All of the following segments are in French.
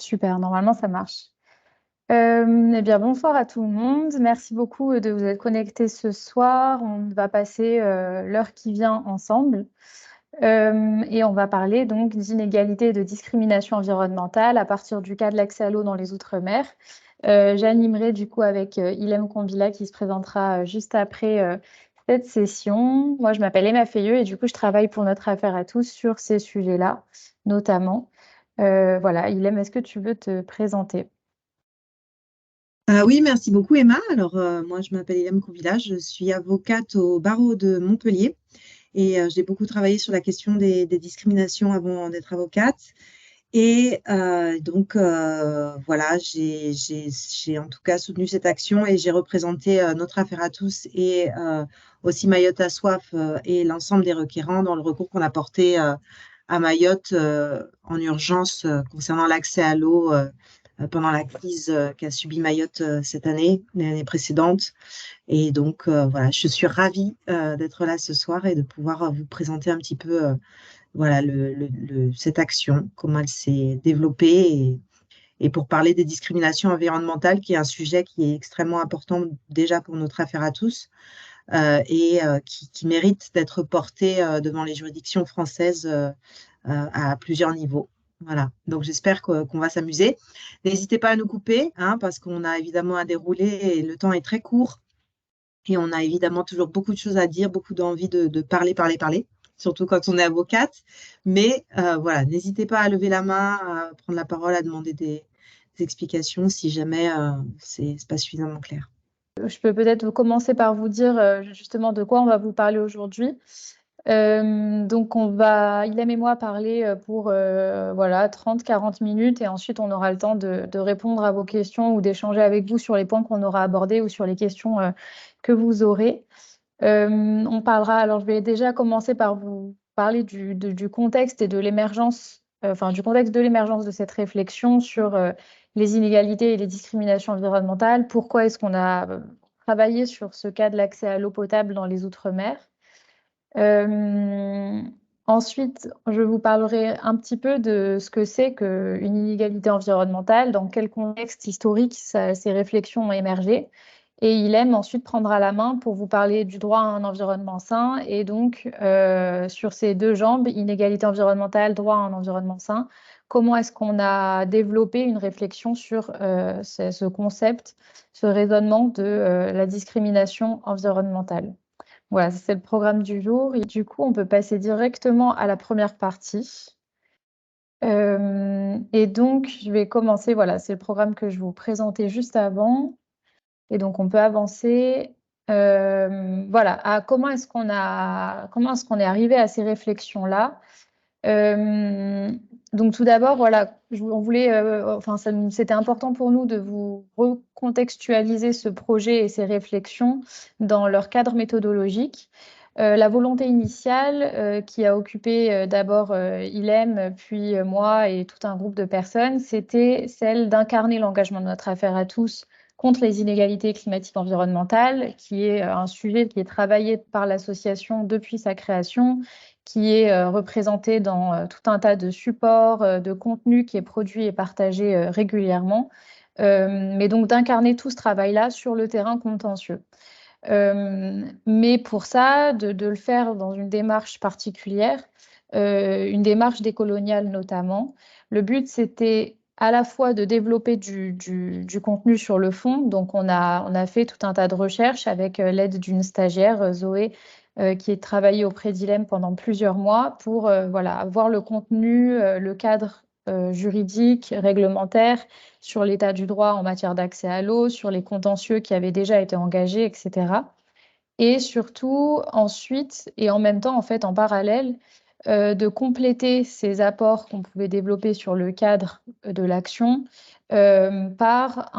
Super, normalement ça marche. Eh bien, bonsoir à tout le monde. Merci beaucoup de vous être connectés ce soir. On va passer l'heure qui vient ensemble. Et on va parler donc d'inégalité et de discrimination environnementale à partir du cas de l'accès à l'eau dans les Outre-mer. J'animerai du coup avec Ilham Kombila qui se présentera juste après cette session. Moi, je m'appelle Emma Feilleux et du coup, je travaille pour Notre Affaire à tous sur ces sujets-là, notamment. Voilà, Ilham, est-ce que tu veux te présenter? Oui, merci beaucoup Emma. Alors, moi, je m'appelle Hélène Couvillage, je suis avocate au barreau de Montpellier et j'ai beaucoup travaillé sur la question des discriminations avant d'être avocate. Et donc, voilà, j'ai en tout cas soutenu cette action et j'ai représenté Notre Affaire à tous et aussi Mayotte à soif et l'ensemble des requérants dans le recours qu'on a porté à Mayotte en urgence concernant l'accès à l'eau pendant la crise qu'a subie Mayotte cette année, l'année précédente. Et donc, voilà, je suis ravie d'être là ce soir et de pouvoir vous présenter un petit peu voilà, cette action, comment elle s'est développée et pour parler des discriminations environnementales, qui est un sujet qui est extrêmement important déjà pour Notre Affaire à tous et qui mérite d'être porté devant les juridictions françaises à plusieurs niveaux. Voilà, donc j'espère qu'on va s'amuser. N'hésitez pas à nous couper, hein, parce qu'on a évidemment à dérouler et le temps est très court. Et on a évidemment toujours beaucoup de choses à dire, beaucoup d'envie de parler, parler, parler, surtout quand on est avocate. Mais voilà, n'hésitez pas à lever la main, à prendre la parole, à demander des explications si jamais c'est pas suffisamment clair. Je peux peut-être commencer par vous dire justement de quoi on va vous parler aujourd'hui. Donc, Ilham et moi, parler pour voilà, 30-40 minutes et ensuite on aura le temps de répondre à vos questions ou d'échanger avec vous sur les points qu'on aura abordés ou sur les questions que vous aurez. On parlera, alors je vais déjà commencer par vous parler du contexte et de l'émergence, enfin du contexte de l'émergence de cette réflexion sur les inégalités et les discriminations environnementales. Pourquoi est-ce qu'on a travaillé sur ce cas de l'accès à l'eau potable dans les Outre-mer? Euh, Ensuite, je vous parlerai un petit peu de ce que c'est qu'une inégalité environnementale, dans quel contexte historique ces réflexions ont émergé. Et Ilham ensuite prendra la main pour vous parler du droit à un environnement sain. Et donc, sur ces deux jambes, inégalité environnementale, droit à un environnement sain, comment est-ce qu'on a développé une réflexion sur ce concept, ce raisonnement de la discrimination environnementale. Voilà, c'est le programme du jour. Et du coup, on peut passer directement à la première partie. Et donc, je vais commencer. Voilà, c'est le programme que je vous présentais juste avant. Et donc, on peut avancer. Voilà, comment est-ce qu'on est arrivé à ces réflexions-là? Euh, donc tout d'abord, voilà, on voulait, enfin, c'était important pour nous de vous recontextualiser ce projet et ces réflexions dans leur cadre méthodologique. La volonté initiale qui a occupé d'abord Ilem, puis moi et tout un groupe de personnes, c'était celle d'incarner l'engagement de Notre Affaire à tous contre les inégalités climatiques environnementales, qui est un sujet qui est travaillé par l'association depuis sa création, qui est représenté dans tout un tas de supports, de contenu qui est produit et partagé régulièrement, mais donc d'incarner tout ce travail-là sur le terrain contentieux. Mais pour ça, de le faire dans une démarche particulière, une démarche décoloniale notamment. Le but, c'était à la fois de développer du contenu sur le fond. Donc, on a fait tout un tas de recherches avec l'aide d'une stagiaire, Zoé, qui est travaillée auprès d'ILEM pendant plusieurs mois pour voilà, avoir le contenu, le cadre juridique, réglementaire sur l'état du droit en matière d'accès à l'eau, sur les contentieux qui avaient déjà été engagés, etc. Et surtout, ensuite, et en même temps, en fait, en parallèle, de compléter ces apports qu'on pouvait développer sur le cadre de l'action par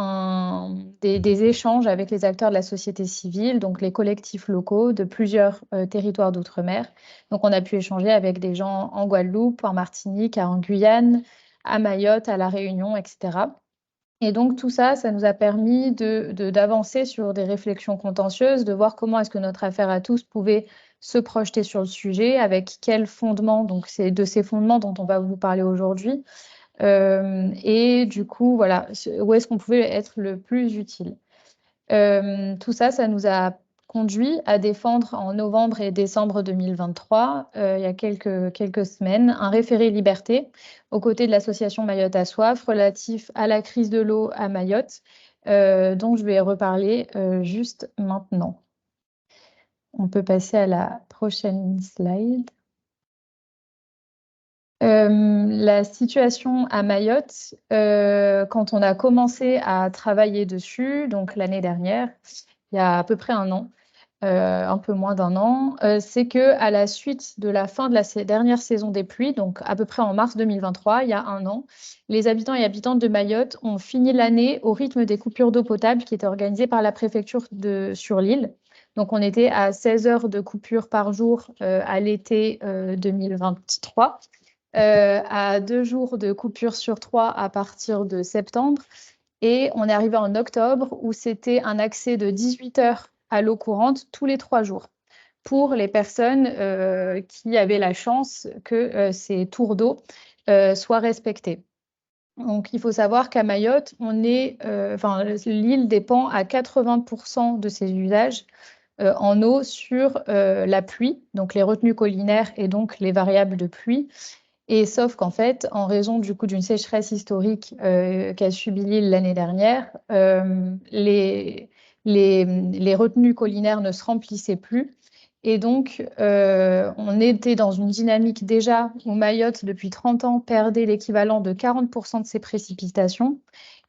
des échanges avec les acteurs de la société civile, donc les collectifs locaux de plusieurs territoires d'outre-mer. Donc, on a pu échanger avec des gens en Guadeloupe, en Martinique, en Guyane, à Mayotte, à La Réunion, etc. Et donc tout ça, ça nous a permis d'avancer sur des réflexions contentieuses, de voir comment est-ce que notre affaire à tous pouvait se projeter sur le sujet, avec quels fondements, donc c'est de ces fondements dont on va vous parler aujourd'hui, Et du coup, voilà, où est-ce qu'on pouvait être le plus utile. Tout ça, ça nous a conduit à défendre en novembre et décembre 2023, il y a quelques semaines, un référé liberté aux côtés de l'association Mayotte à soif relatif à la crise de l'eau à Mayotte, dont je vais reparler juste maintenant. On peut passer à la prochaine slide. La situation à Mayotte, quand on a commencé à travailler dessus, donc l'année dernière, il y a à peu près un an, un peu moins d'un an, c'est que à la suite de la fin de la dernière saison des pluies, donc à peu près en mars 2023, il y a un an, les habitants et habitantes de Mayotte ont fini l'année au rythme des coupures d'eau potable qui étaient organisées par la préfecture sur l'île. Donc on était à 16 heures de coupure par jour à l'été 2023. À 2 jours de coupure sur 3 à partir de septembre. Et on est arrivé en octobre où c'était un accès de 18 heures à l'eau courante tous les 3 jours pour les personnes qui avaient la chance que ces tours d'eau soient respectés. Donc, il faut savoir qu'à Mayotte, l'île dépend à 80% de ses usages en eau sur la pluie, donc les retenues collinaires et donc les variables de pluie. Et sauf qu'en fait, en raison du coup d'une sécheresse historique qu'a subie l'île l'année dernière, les retenues collinaires ne se remplissaient plus. Et donc, on était dans une dynamique déjà où Mayotte, depuis 30 ans, perdait l'équivalent de 40% de ses précipitations.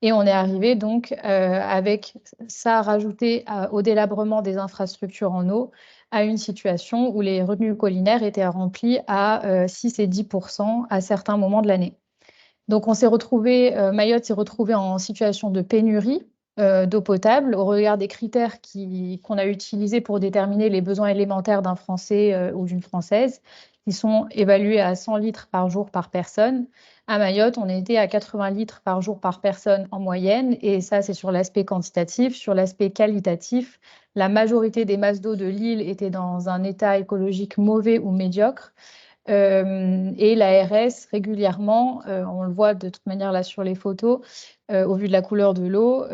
Et on est arrivé donc, avec ça rajouté au délabrement des infrastructures en eau, à une situation où les retenues collinaires étaient remplies à 6 et 10% à certains moments de l'année. Donc on s'est retrouvé, Mayotte s'est retrouvé en situation de pénurie d'eau potable au regard des critères qu'on a utilisés pour déterminer les besoins élémentaires d'un Français ou d'une Française, qui sont évalués à 100 litres par jour par personne. À Mayotte, on était à 80 litres par jour par personne en moyenne, et ça c'est sur l'aspect quantitatif. Sur l'aspect qualitatif, la majorité des masses d'eau de l'île étaient dans un état écologique mauvais ou médiocre. Et l'ARS, régulièrement, on le voit de toute manière là sur les photos, au vu de la couleur de l'eau,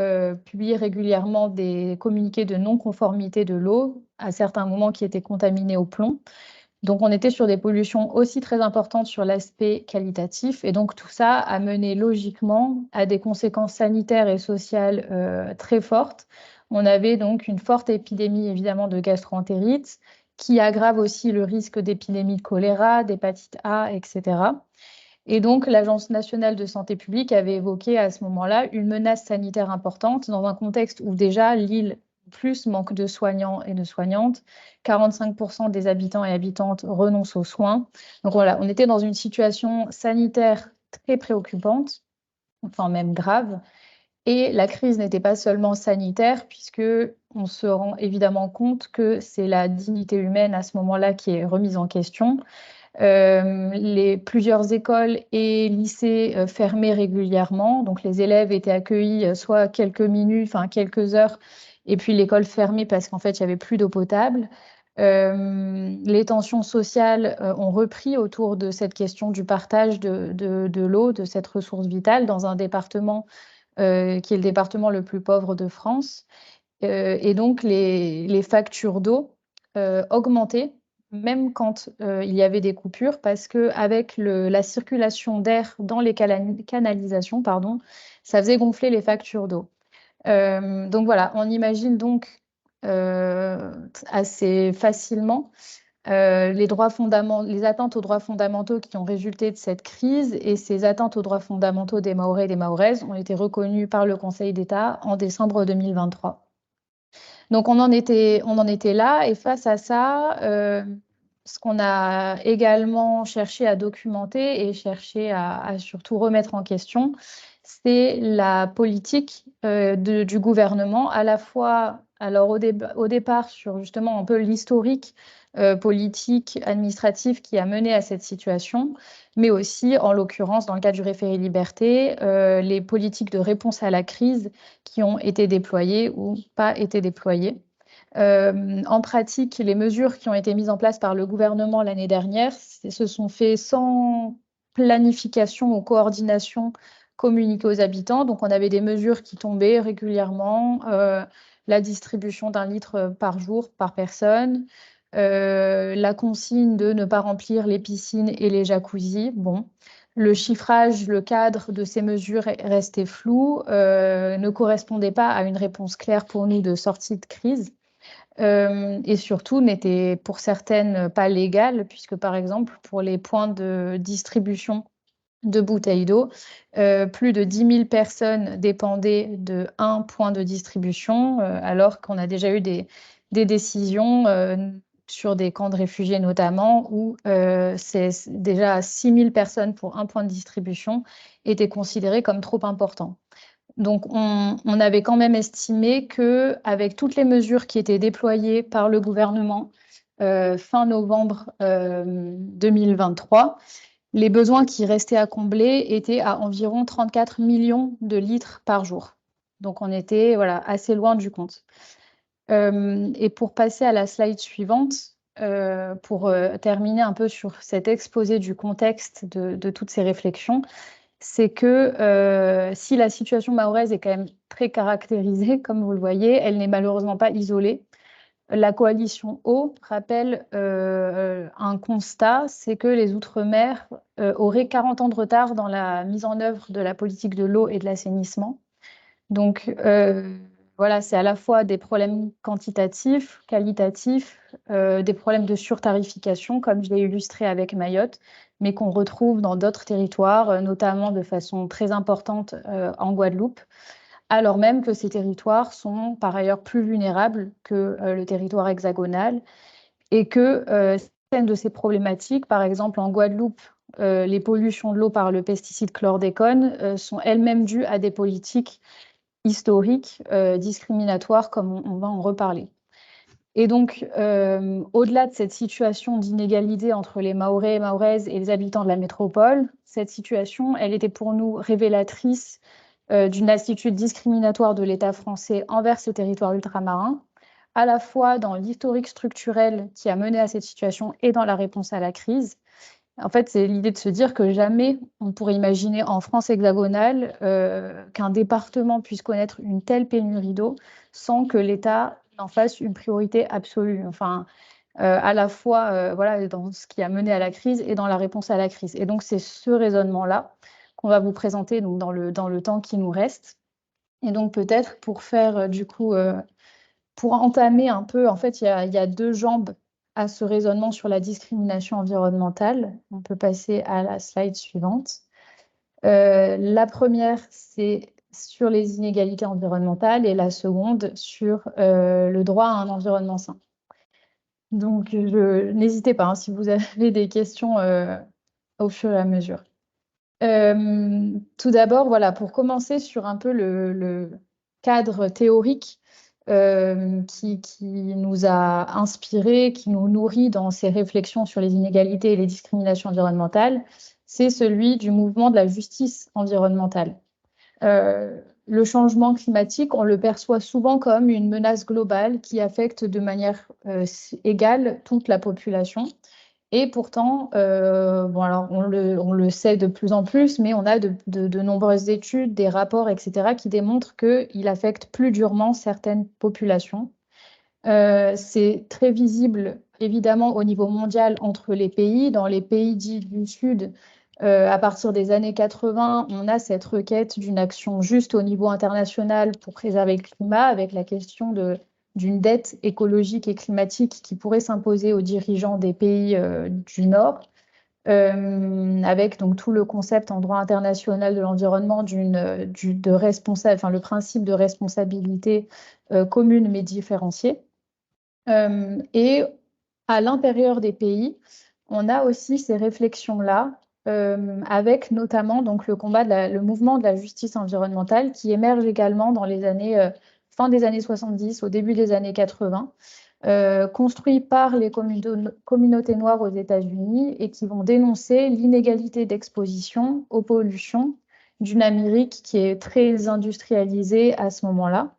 publie régulièrement des communiqués de non-conformité de l'eau à certains moments qui étaient contaminés au plomb. Donc on était sur des pollutions aussi très importantes sur l'aspect qualitatif. Et donc tout ça a mené logiquement à des conséquences sanitaires et sociales très fortes. On avait donc une forte épidémie évidemment de gastroentérite, qui aggrave aussi le risque d'épidémie de choléra, d'hépatite A, etc. Et donc, l'Agence nationale de santé publique avait évoqué à ce moment-là une menace sanitaire importante dans un contexte où déjà l'île plus manque de soignants et de soignantes. 45% des habitants et habitantes renoncent aux soins. Donc voilà, on était dans une situation sanitaire très préoccupante, enfin même grave. Et la crise n'était pas seulement sanitaire, puisque on se rend évidemment compte que c'est la dignité humaine à ce moment-là qui est remise en question. Plusieurs écoles et lycées fermaient régulièrement, donc les élèves étaient accueillis soit quelques minutes, enfin quelques heures, et puis l'école fermée parce qu'en fait il n'y avait plus d'eau potable. Les tensions sociales ont repris autour de cette question du partage de l'eau, de cette ressource vitale, dans un département qui est le département le plus pauvre de France. Et donc, les factures d'eau augmentaient, même quand il y avait des coupures, parce qu'avec la circulation d'air dans les canalisations, pardon, ça faisait gonfler les factures d'eau. Donc voilà, on imagine donc assez facilement les atteintes aux droits fondamentaux qui ont résulté de cette crise, et ces atteintes aux droits fondamentaux des Mahorais et des Mahoraises ont été reconnues par le Conseil d'État en décembre 2023. Donc on en était là, et face à ça, ce qu'on a également cherché à documenter et cherché à surtout remettre en question, c'est la politique du gouvernement, à la fois alors au départ sur justement un peu l'historique politique, administratif qui a mené à cette situation, mais aussi en l'occurrence dans le cas du référé liberté, les politiques de réponse à la crise qui ont été déployées ou pas été déployées. En pratique, les mesures qui ont été mises en place par le gouvernement l'année dernière se sont faites sans planification ou coordination communiquée aux habitants. Donc, on avait des mesures qui tombaient régulièrement, la distribution d'1 litre par jour par personne, la consigne de ne pas remplir les piscines et les jacuzzis. Bon, le chiffrage, le cadre de ces mesures restait flou, ne correspondait pas à une réponse claire pour nous de sortie de crise. Et surtout n'était pour certaines pas légale, puisque par exemple, pour les points de distribution de bouteilles d'eau, plus de 10 000 personnes dépendaient de un point de distribution, alors qu'on a déjà eu des décisions sur des camps de réfugiés notamment, où c'est déjà 6 000 personnes pour un point de distribution étaient considérées comme trop important. Donc, on avait quand même estimé qu'avec toutes les mesures qui étaient déployées par le gouvernement fin novembre 2023, les besoins qui restaient à combler étaient à environ 34 millions de litres par jour. Donc, on était voilà, assez loin du compte. Et pour passer à la slide suivante, pour terminer un peu sur cet exposé du contexte de toutes ces réflexions, c'est que si la situation mahoraise est quand même très caractérisée, comme vous le voyez, elle n'est malheureusement pas isolée. La coalition eau rappelle un constat, c'est que les Outre-mer auraient 40 ans de retard dans la mise en œuvre de la politique de l'eau et de l'assainissement. Donc voilà, c'est à la fois des problèmes quantitatifs, qualitatifs, des problèmes de surtarification, comme je l'ai illustré avec Mayotte, mais qu'on retrouve dans d'autres territoires, notamment de façon très importante en Guadeloupe, alors même que ces territoires sont par ailleurs plus vulnérables que le territoire hexagonal et que certaines de ces problématiques, par exemple en Guadeloupe, les pollutions de l'eau par le pesticide chlordécone sont elles-mêmes dues à des politiques historiques, discriminatoires, comme on va en reparler. Et donc, au-delà de cette situation d'inégalité entre les Mahorais et Mahoraises et les habitants de la métropole, cette situation, elle était pour nous révélatrice d'une attitude discriminatoire de l'État français envers ces territoires ultramarins, à la fois dans l'historique structurel qui a mené à cette situation et dans la réponse à la crise. En fait, c'est l'idée de se dire que jamais on pourrait imaginer en France hexagonale qu'un département puisse connaître une telle pénurie d'eau sans que l'État en fasse une priorité absolue. Enfin, à la fois voilà, dans ce qui a mené à la crise et dans la réponse à la crise. Et donc, c'est ce raisonnement-là qu'on va vous présenter donc, dans le temps qui nous reste. Et donc, peut-être pour faire du coup, pour entamer un peu, en fait, il y a 2 jambes à ce raisonnement sur la discrimination environnementale. On peut passer à la slide suivante. La première, c'est sur les inégalités environnementales et la seconde sur le droit à un environnement sain. Donc, n'hésitez pas hein, si vous avez des questions au fur et à mesure. Tout d'abord, voilà, pour commencer sur un peu le cadre théorique qui nous a inspirés, qui nous nourrit dans ces réflexions sur les inégalités et les discriminations environnementales, c'est celui du mouvement de la justice environnementale. Le changement climatique, on le perçoit souvent comme une menace globale qui affecte de manière égale toute la population. Et pourtant, bon, alors on le sait de plus en plus, mais on a de nombreuses études, des rapports, etc., qui démontrent qu'il affecte plus durement certaines populations. C'est très visible, évidemment, au niveau mondial entre les pays. Dans les pays dits du Sud, à partir des années 80, on a cette requête d'une action juste au niveau international pour préserver le climat, avec la question d'une dette écologique et climatique qui pourrait s'imposer aux dirigeants des pays du Nord, avec donc tout le concept en droit international de l'environnement le principe de responsabilité commune mais différenciée. Et à l'intérieur des pays, on a aussi ces réflexions-là, avec notamment donc, le mouvement de la justice environnementale qui émerge également dans les années, fin des années 70, au début des années 80, construit par les communautés noires aux États-Unis et qui vont dénoncer l'inégalité d'exposition aux pollutions d'une Amérique qui est très industrialisée à ce moment-là.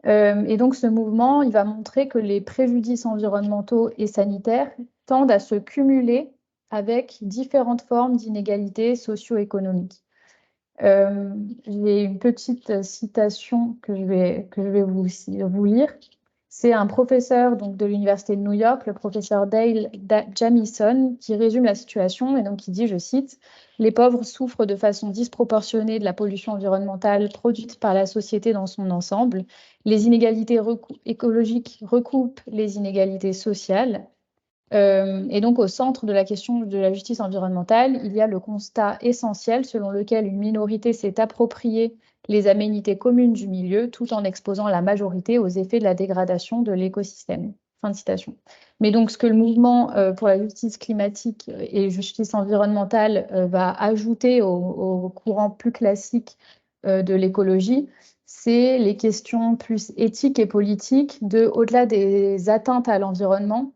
Et donc ce mouvement, il va montrer que les préjudices environnementaux et sanitaires tendent à se cumuler avec différentes formes d'inégalités socio-économiques. J'ai une petite citation que je vais vous lire. C'est un professeur donc, de l'Université de New York, le professeur Dale Jamieson, qui résume la situation et donc qui dit, je cite, « Les pauvres souffrent de façon disproportionnée de la pollution environnementale produite par la société dans son ensemble. Les inégalités écologiques recoupent les inégalités sociales. » Et donc, au centre de la question de la justice environnementale, il y a le constat essentiel selon lequel une minorité s'est approprié les aménités communes du milieu tout en exposant la majorité aux effets de la dégradation de l'écosystème. Fin de citation. Mais donc, ce que le mouvement pour la justice climatique et justice environnementale va ajouter au courant plus classique de l'écologie, c'est les questions plus éthiques et politiques de, au-delà des atteintes à l'environnement,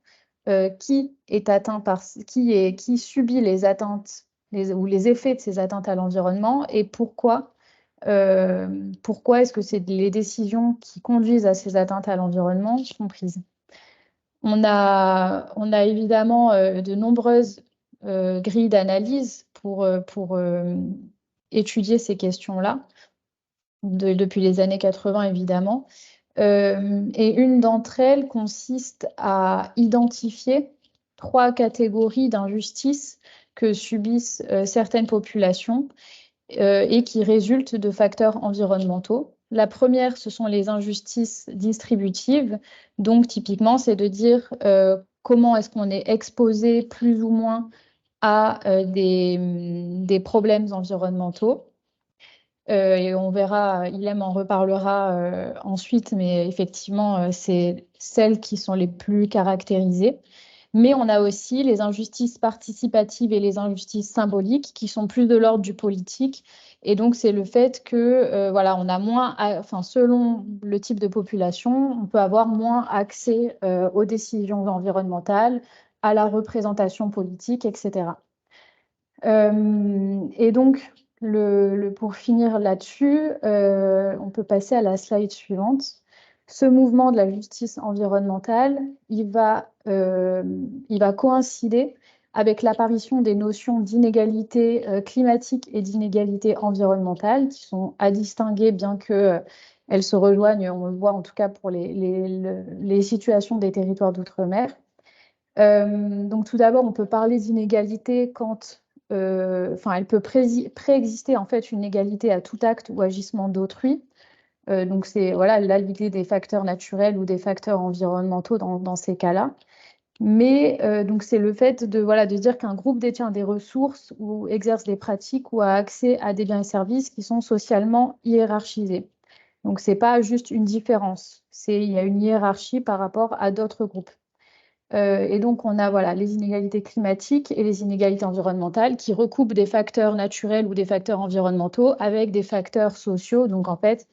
qui est atteint qui subit les atteintes ou les effets de ces atteintes à l'environnement et pourquoi est-ce que c'est les décisions qui conduisent à ces atteintes à l'environnement sont prises. On a évidemment de nombreuses grilles d'analyse pour étudier ces questions-là, depuis les années 80 évidemment. Et une d'entre elles consiste à identifier 3 catégories d'injustices que subissent certaines populations et qui résultent de facteurs environnementaux. La première, ce sont les injustices distributives. Donc, typiquement, c'est de dire comment est-ce qu'on est exposé plus ou moins à des problèmes environnementaux. Et on verra, Ilham en reparlera ensuite, mais effectivement, c'est celles qui sont les plus caractérisées. Mais on a aussi les injustices participatives et les injustices symboliques qui sont plus de l'ordre du politique. Et donc, c'est le fait que, voilà, on a moins, enfin, selon le type de population, on peut avoir moins accès aux décisions environnementales, à la représentation politique, etc. Et donc, pour finir là-dessus, on peut passer à la slide suivante. Ce mouvement de la justice environnementale, il va coïncider avec l'apparition des notions d'inégalité climatique et d'inégalité environnementale, qui sont à distinguer, bien qu'elles se rejoignent, on le voit en tout cas pour les situations des territoires d'outre-mer. Donc tout d'abord, on peut parler d'inégalité quand elle peut préexister en fait une égalité à tout acte ou agissement d'autrui. Donc c'est voilà l'idée des facteurs naturels ou des facteurs environnementaux dans ces cas-là. Mais donc c'est le fait de dire qu'un groupe détient des ressources ou exerce des pratiques ou a accès à des biens et services qui sont socialement hiérarchisés. Donc c'est pas juste une différence, il y a une hiérarchie par rapport à d'autres groupes. Et donc, on a les inégalités climatiques et les inégalités environnementales qui recoupent des facteurs naturels ou des facteurs environnementaux avec des facteurs sociaux, donc en fait,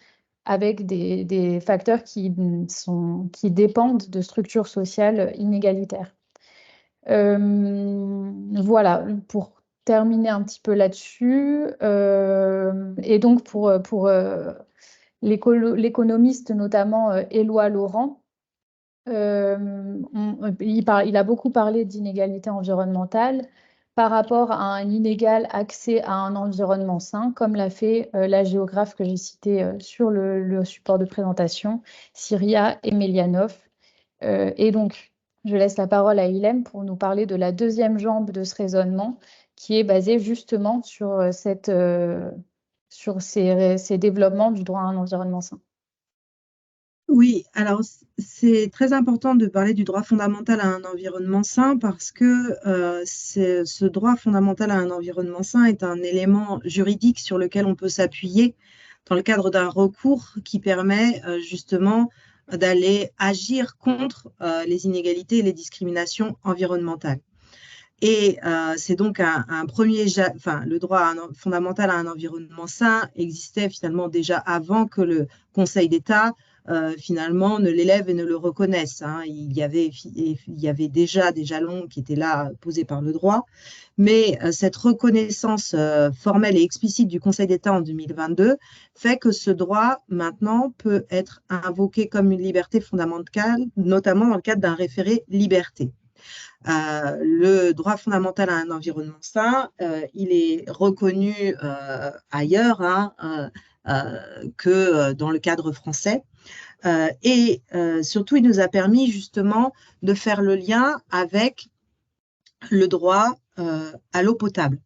avec des facteurs qui dépendent de structures sociales inégalitaires. Voilà, pour terminer un petit peu là-dessus. Et donc, pour l'économiste, notamment Éloi Laurent, il a beaucoup parlé d'inégalité environnementale par rapport à un inégal accès à un environnement sain, comme l'a fait la géographe que j'ai citée sur le support de présentation, Syria Emelianov. Et donc, je laisse la parole à Ilham pour nous parler de la deuxième jambe de ce raisonnement, qui est basée justement sur ces développements du droit à un environnement sain. Oui, alors c'est très important de parler du droit fondamental à un environnement sain parce que ce droit fondamental à un environnement sain est un élément juridique sur lequel on peut s'appuyer dans le cadre d'un recours qui permet justement d'aller agir contre les inégalités et les discriminations environnementales. Et c'est donc le droit fondamental à un environnement sain existait finalement déjà avant que le Conseil d'État finalement ne l'élève et ne le reconnaisse. Il y avait déjà des jalons qui étaient là posés par le droit, mais cette reconnaissance formelle et explicite du Conseil d'État en 2022 fait que ce droit maintenant peut être invoqué comme une liberté fondamentale, notamment dans le cadre d'un référé liberté. Le droit fondamental à un environnement sain, il est reconnu ailleurs que dans le cadre français. Et surtout, il nous a permis justement de faire le lien avec le droit à l'eau potable.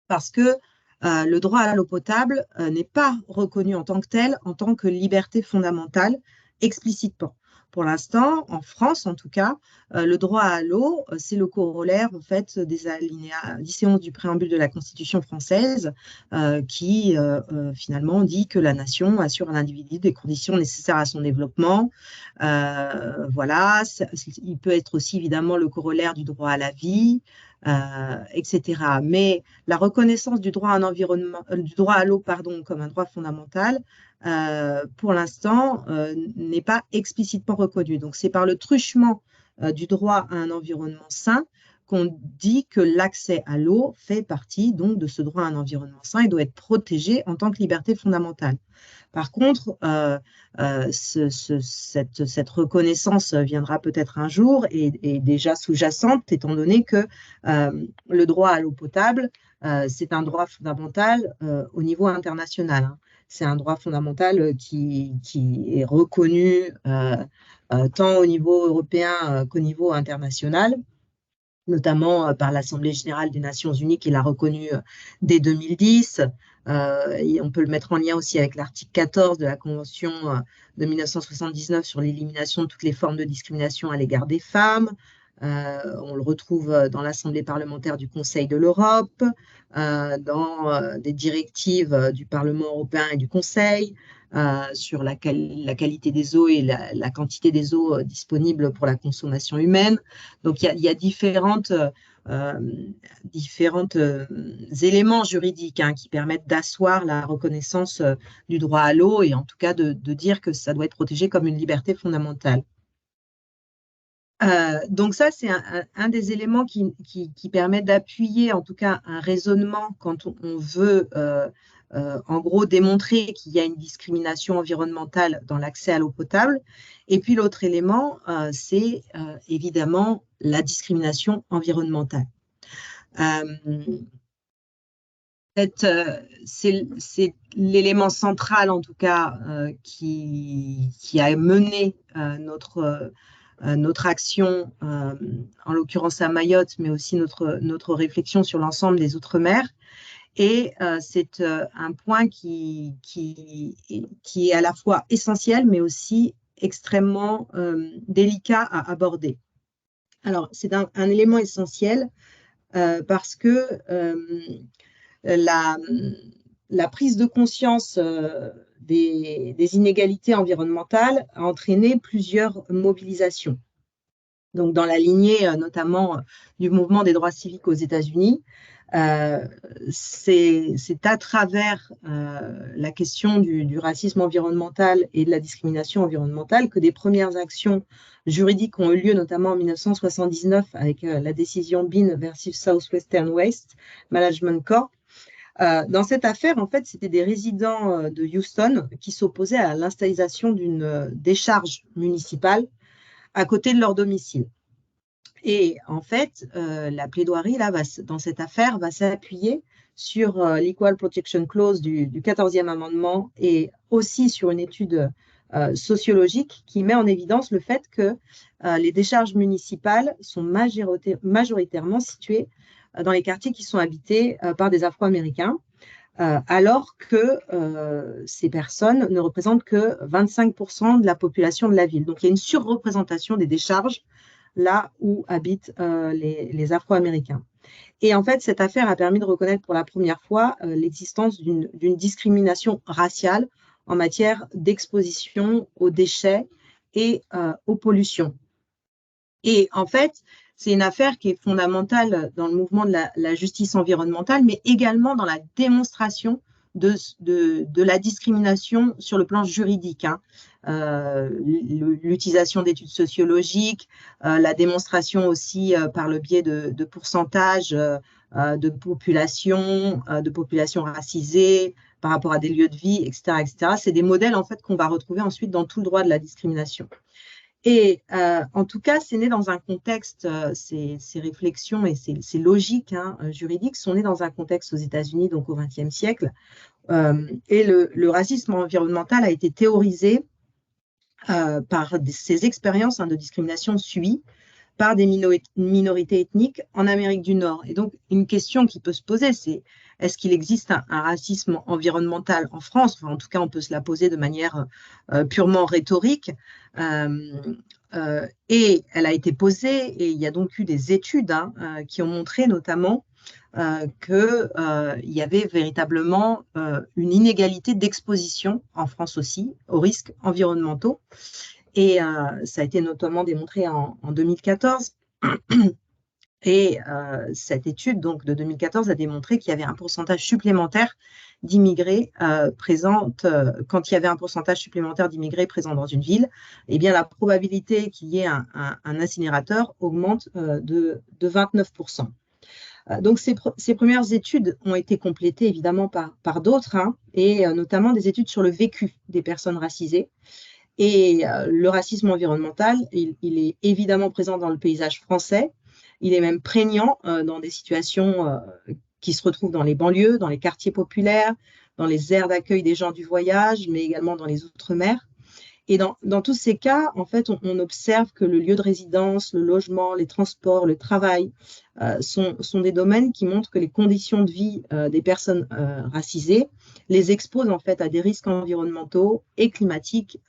Parce que le droit à l'eau potable n'est pas reconnu en tant que tel, en tant que liberté fondamentale, explicitement. Pour l'instant, en France en tout cas, le droit à l'eau, c'est le corollaire en fait des alinéas 10 et 11 du préambule de la Constitution française qui finalement dit que la nation assure à l'individu des conditions nécessaires à son développement. Voilà, il peut être aussi évidemment le corollaire du droit à la vie, etc. Mais la reconnaissance du droit à un environnement, du droit à l'eau, pardon, comme un droit fondamental, pour l'instant, n'est pas explicitement reconnu. Donc, c'est par le truchement du droit à un environnement sain qu'on dit que l'accès à l'eau fait partie donc de ce droit à un environnement sain et doit être protégé en tant que liberté fondamentale. Par contre, cette reconnaissance viendra peut-être un jour et déjà sous-jacente, étant donné que le droit à l'eau potable, c'est un droit fondamental au niveau international. Hein. C'est un droit fondamental qui est reconnu tant au niveau européen qu'au niveau international, notamment par l'Assemblée générale des Nations unies qui l'a reconnu dès 2010. Et on peut le mettre en lien aussi avec l'article 14 de la Convention de 1979 sur l'élimination de toutes les formes de discrimination à l'égard des femmes. On le retrouve dans l'Assemblée parlementaire du Conseil de l'Europe, dans des directives du Parlement européen et du Conseil, sur la qualité des eaux et la quantité des eaux disponibles pour la consommation humaine. Donc, il y a différentes éléments juridiques qui permettent d'asseoir la reconnaissance du droit à l'eau et en tout cas de dire que ça doit être protégé comme une liberté fondamentale. Donc ça, c'est un des éléments qui permet d'appuyer en tout cas un raisonnement quand on veut en gros démontrer qu'il y a une discrimination environnementale dans l'accès à l'eau potable. Et puis l'autre élément, c'est évidemment la discrimination environnementale. C'est l'élément central en tout cas qui a mené notre action, en l'occurrence à Mayotte, mais aussi notre réflexion sur l'ensemble des Outre-mer. Et c'est un point qui est à la fois essentiel, mais aussi extrêmement délicat à aborder. Alors, c'est un élément essentiel parce que la prise de conscience des inégalités environnementales a entraîné plusieurs mobilisations. Donc, dans la lignée notamment du mouvement des droits civiques aux États-Unis, c'est à travers la question du racisme environnemental et de la discrimination environnementale que des premières actions juridiques ont eu lieu, notamment en 1979 avec la décision Bean versus Southwestern Waste Management Corp. Dans cette affaire, en fait, c'était des résidents de Houston qui s'opposaient à l'installation d'une décharge municipale à côté de leur domicile. Et en fait, la plaidoirie, là, dans cette affaire, va s'appuyer sur l'Equal Protection Clause du 14e amendement et aussi sur une étude sociologique qui met en évidence le fait que les décharges municipales sont majoritairement situées dans les quartiers qui sont habités par des Afro-Américains, alors que ces personnes ne représentent que 25% de la population de la ville. Donc, il y a une surreprésentation des décharges là où habitent les Afro-Américains. Et en fait, cette affaire a permis de reconnaître pour la première fois l'existence d'une discrimination raciale en matière d'exposition aux déchets et aux pollutions. Et en fait, c'est une affaire qui est fondamentale dans le mouvement de la justice environnementale, mais également dans la démonstration de la discrimination sur le plan juridique. L'utilisation d'études sociologiques, la démonstration aussi par le biais de pourcentages de population racisée par rapport à des lieux de vie, etc., etc. C'est des modèles en fait qu'on va retrouver ensuite dans tout le droit de la discrimination. Et en tout cas, c'est né dans un contexte, ces réflexions et ces logiques juridiques sont nées dans un contexte aux États-Unis, donc au XXe siècle, et le racisme environnemental a été théorisé par ces expériences de discrimination subies par des minorités ethniques en Amérique du Nord. Et donc, une question qui peut se poser, c'est est-ce qu'il existe un racisme environnemental en France? Enfin, en tout cas, on peut se la poser de manière purement rhétorique. Et elle a été posée, et il y a donc eu des études qui ont montré notamment qu'il y avait véritablement une inégalité d'exposition en France aussi aux risques environnementaux. Et ça a été notamment démontré en 2014. Et cette étude donc, de 2014 a démontré qu'il y avait un pourcentage supplémentaire d'immigrés quand il y avait un pourcentage supplémentaire d'immigrés présents dans une ville, eh bien, la probabilité qu'il y ait un incinérateur augmente de 29%. Donc, ces premières études ont été complétées évidemment par d'autres, et notamment des études sur le vécu des personnes racisées. Et le racisme environnemental, il est évidemment présent dans le paysage français. Il est même prégnant dans des situations qui se retrouvent dans les banlieues, dans les quartiers populaires, dans les aires d'accueil des gens du voyage, mais également dans les outre-mer. Et dans tous ces cas, en fait, on observe que le lieu de résidence, le logement, les transports, le travail sont des domaines qui montrent que les conditions de vie des personnes racisées les exposent en fait à des risques environnementaux et climatiques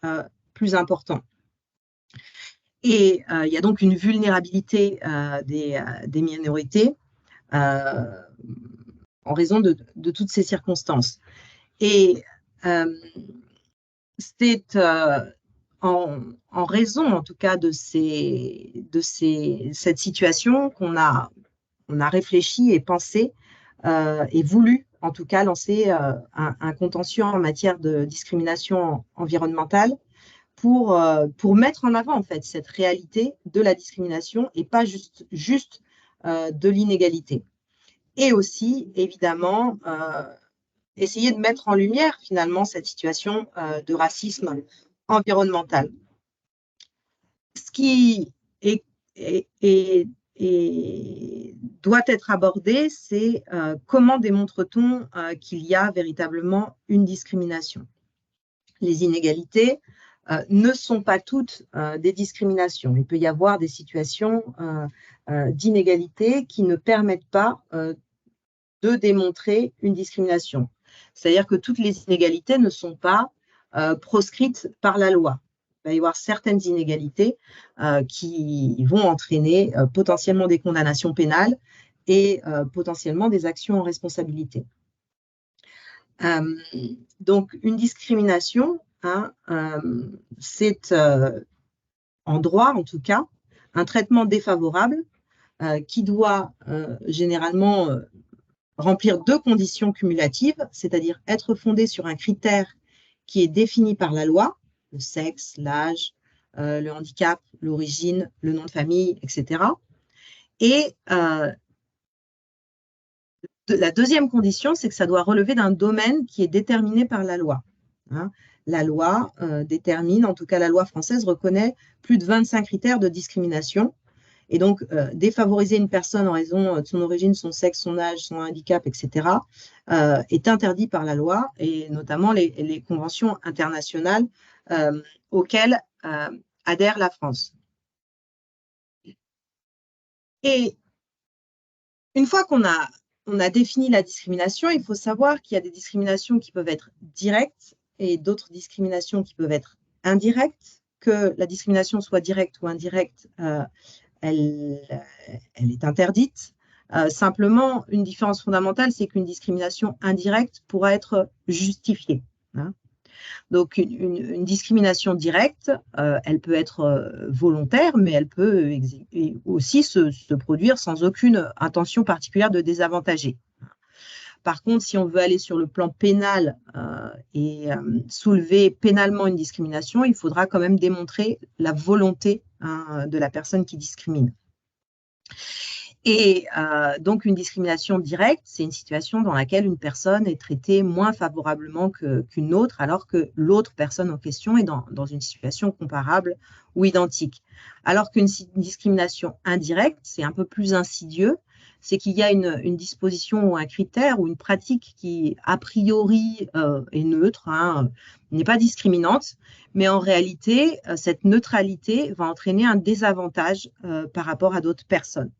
plus importants. Et il y a donc une vulnérabilité des minorités en raison de toutes ces circonstances. Et c'est en raison, en tout cas, de cette situation qu'on a réfléchi et pensé et voulu, en tout cas, lancer un contentieux en matière de discrimination environnementale pour mettre en avant, en fait, cette réalité de la discrimination et pas juste de l'inégalité. Et aussi, évidemment, essayer de mettre en lumière, finalement, cette situation de racisme environnemental. Ce qui doit être abordé, c'est comment démontre-t-on qu'il y a véritablement une discrimination. Les inégalités ne sont pas toutes des discriminations. Il peut y avoir des situations d'inégalité qui ne permettent pas de démontrer une discrimination. C'est-à-dire que toutes les inégalités ne sont pas proscrites par la loi. Il va y avoir certaines inégalités qui vont entraîner potentiellement des condamnations pénales et potentiellement des actions en responsabilité. Donc, une discrimination, c'est en droit, en tout cas, un traitement défavorable qui doit généralement remplir deux conditions cumulatives, c'est-à-dire être fondé sur un critère qui est défini par la loi, le sexe, l'âge, le handicap, l'origine, le nom de famille, etc. Et la deuxième condition, c'est que ça doit relever d'un domaine qui est déterminé par la loi. La loi détermine, en tout cas la loi française reconnaît plus de 25 critères de discrimination. Et donc, défavoriser une personne en raison de son origine, son sexe, son âge, son handicap, etc., est interdit par la loi, et notamment les conventions internationales auxquelles adhère la France. Et une fois qu'on a défini la discrimination, il faut savoir qu'il y a des discriminations qui peuvent être directes et d'autres discriminations qui peuvent être indirectes. Que la discrimination soit directe ou indirecte, elle est interdite. Simplement, une différence fondamentale, c'est qu'une discrimination indirecte pourra être justifiée. Donc, une discrimination directe, elle peut être volontaire, mais elle peut aussi se produire sans aucune intention particulière de désavantager. Par contre, si on veut aller sur le plan pénal et soulever pénalement une discrimination, il faudra quand même démontrer la volonté de la personne qui discrimine. Et donc, une discrimination directe, c'est une situation dans laquelle une personne est traitée moins favorablement qu'une autre, alors que l'autre personne en question est dans une situation comparable ou identique. Alors qu'une discrimination indirecte, c'est un peu plus insidieux, c'est qu'il y a une disposition ou un critère ou une pratique qui, a priori, est neutre, hein, n'est pas discriminante, mais en réalité, cette neutralité va entraîner un désavantage par rapport à d'autres personnes.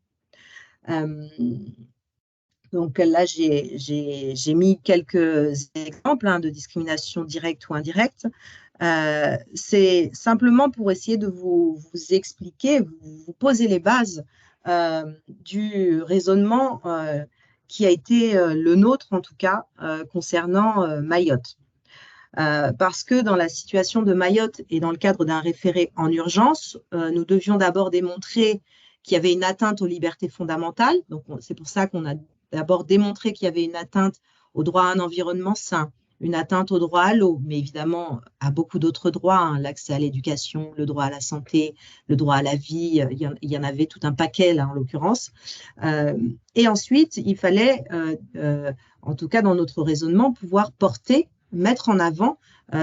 Donc là, j'ai mis quelques exemples de discrimination directe ou indirecte. C'est simplement pour essayer de vous expliquer, vous poser les bases du raisonnement qui a été le nôtre, en tout cas, concernant Mayotte. Parce que dans la situation de Mayotte et dans le cadre d'un référé en urgence, nous devions d'abord démontrer qu'il y avait une atteinte aux libertés fondamentales. Donc, c'est pour ça qu'on a d'abord démontré qu'il y avait une atteinte au droit à un environnement sain, une atteinte au droit à l'eau, mais évidemment à beaucoup d'autres droits, hein, l'accès à l'éducation, le droit à la santé, le droit à la vie, il y en avait tout un paquet là en l'occurrence. Et ensuite, il fallait, en tout cas dans notre raisonnement, pouvoir mettre en avant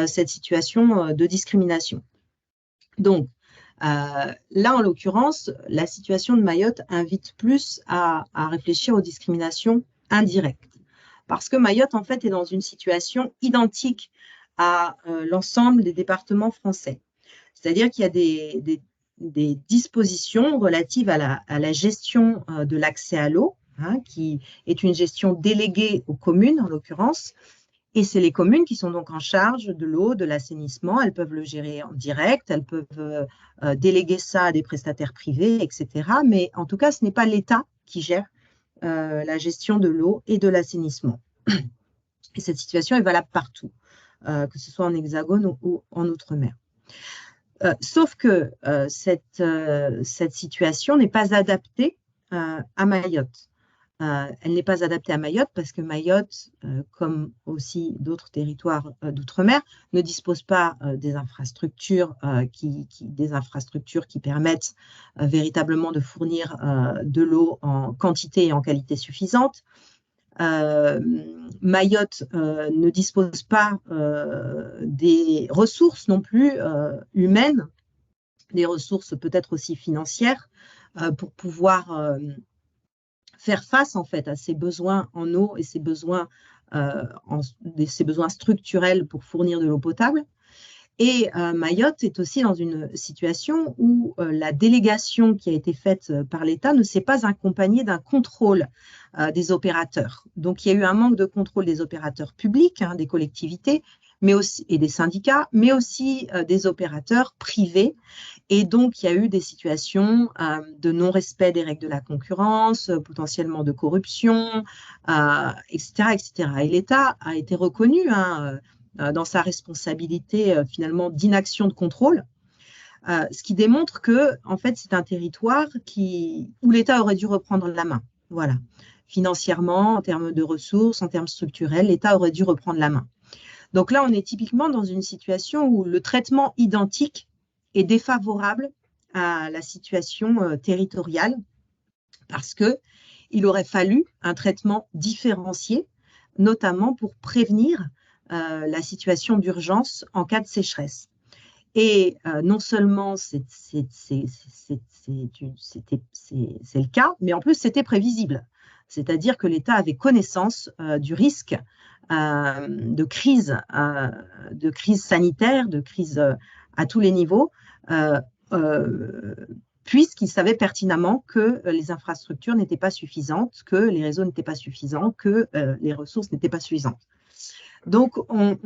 cette situation de discrimination. Donc, là, en l'occurrence, la situation de Mayotte invite plus à réfléchir aux discriminations indirectes. Parce que Mayotte, en fait, est dans une situation identique à l'ensemble des départements français. C'est-à-dire qu'il y a des dispositions relatives à la gestion de l'accès à l'eau, hein, qui est une gestion déléguée aux communes, en l'occurrence. Et c'est les communes qui sont donc en charge de l'eau, de l'assainissement. Elles peuvent le gérer en direct, elles peuvent déléguer ça à des prestataires privés, etc. Mais en tout cas, ce n'est pas l'État qui gère la gestion de l'eau et de l'assainissement. Et cette situation est valable partout, que ce soit en Hexagone ou en Outre-mer. Sauf que cette situation n'est pas adaptée à Mayotte. Elle n'est pas adaptée à Mayotte parce que Mayotte, comme aussi d'autres territoires d'outre-mer, ne dispose pas des infrastructures qui permettent véritablement de fournir de l'eau en quantité et en qualité suffisante. Mayotte ne dispose pas des ressources non plus humaines, des ressources peut-être aussi financières pour pouvoir faire face en fait à ses besoins en eau et ses besoins structurels pour fournir de l'eau potable. Et Mayotte est aussi dans une situation où la délégation qui a été faite par l'État ne s'est pas accompagnée d'un contrôle des opérateurs. Donc, il y a eu un manque de contrôle des opérateurs publics, hein, des collectivités, mais aussi, et des syndicats, mais aussi des opérateurs privés. Et donc, il y a eu des situations de non-respect des règles de la concurrence, potentiellement de corruption, etc., etc. Et l'État a été reconnu dans sa responsabilité finalement d'inaction de contrôle, ce qui démontre que en fait c'est un territoire où l'État aurait dû reprendre la main. Voilà, financièrement, en termes de ressources, en termes structurels, l'État aurait dû reprendre la main. Donc là, on est typiquement dans une situation où le traitement identique est défavorable à la situation territoriale parce qu'il aurait fallu un traitement différencié, notamment pour prévenir la situation d'urgence en cas de sécheresse. Et non seulement c'est le cas, mais en plus c'était prévisible. C'est-à-dire que l'État avait connaissance du risque de crise sanitaire, de crise à tous les niveaux, puisqu'il savait pertinemment que les infrastructures n'étaient pas suffisantes, que les réseaux n'étaient pas suffisants, que les ressources n'étaient pas suffisantes. Donc, on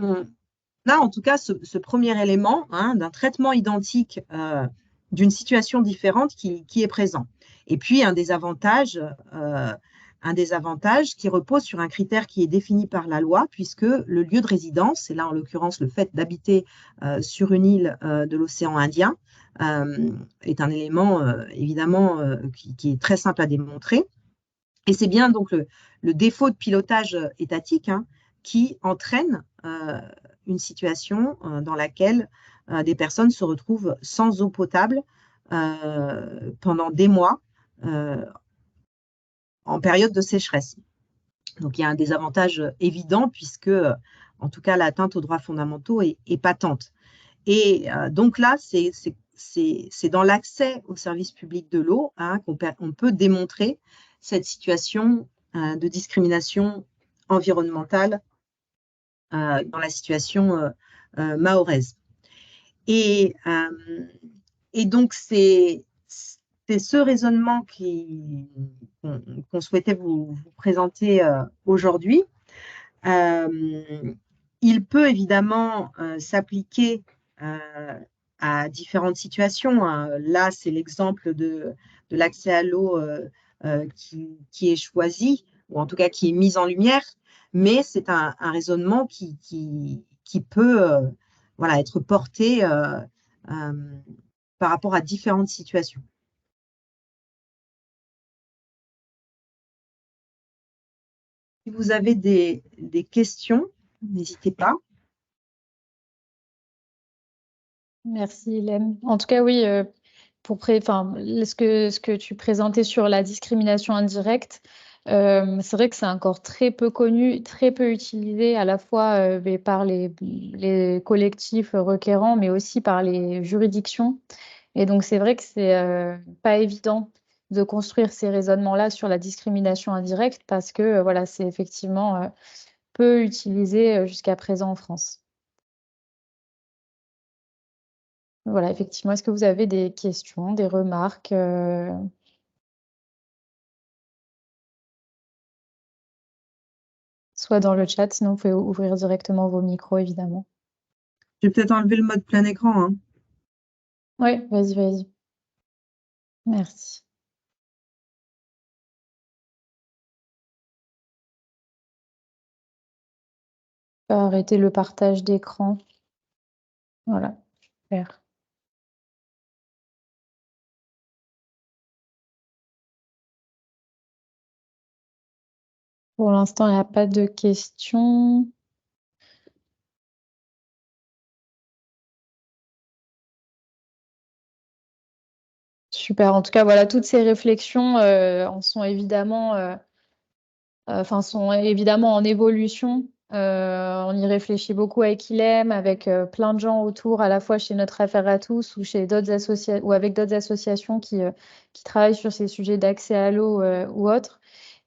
a en tout cas ce premier élément d'un traitement identique d'une situation différente qui est présent. Et puis, un des avantages qui repose sur un critère qui est défini par la loi, puisque le lieu de résidence, et là en l'occurrence le fait d'habiter sur une île de l'océan Indien, est un élément évidemment qui est très simple à démontrer. Et c'est bien donc le défaut de pilotage étatique qui entraîne une situation dans laquelle des personnes se retrouvent sans eau potable pendant des mois en période de sécheresse. Donc, il y a un désavantage évident puisque, en tout cas, l'atteinte aux droits fondamentaux est patente. Et donc là, c'est dans l'accès au service public de l'eau qu'on peut démontrer cette situation de discrimination environnementale dans la situation mahoraise. Et donc, c'est ce raisonnement qu'on souhaitait vous présenter aujourd'hui. Il peut évidemment s'appliquer à différentes situations. Là, c'est l'exemple de l'accès à l'eau qui est choisi, ou en tout cas qui est mis en lumière, mais c'est un raisonnement qui peut voilà, être porté par rapport à différentes situations. Si vous avez des questions, n'hésitez pas. Merci, Hélène. En tout cas, oui, ce que tu présentais sur la discrimination indirecte, c'est vrai que c'est encore très peu connu, très peu utilisé à la fois mais par les collectifs requérants, mais aussi par les juridictions. Et donc, c'est vrai que c'est pas évident de construire ces raisonnements-là sur la discrimination indirecte parce que voilà, c'est effectivement peu utilisé jusqu'à présent en France. Voilà, effectivement. Est-ce que vous avez des questions, des remarques soit dans le chat, sinon vous pouvez ouvrir directement vos micros, évidemment. Je vais peut-être enlever le mode plein écran. Oui, vas-y, vas-y. Merci. On va arrêter le partage d'écran. Voilà, super. Pour l'instant, il n'y a pas de questions. Super. En tout cas, voilà, toutes ces réflexions sont évidemment en évolution. On y réfléchit beaucoup avec ILEM, avec plein de gens autour, à la fois chez Notre Affaire à tous ou chez d'autres associations ou avec d'autres associations qui travaillent sur ces sujets d'accès à l'eau ou autres.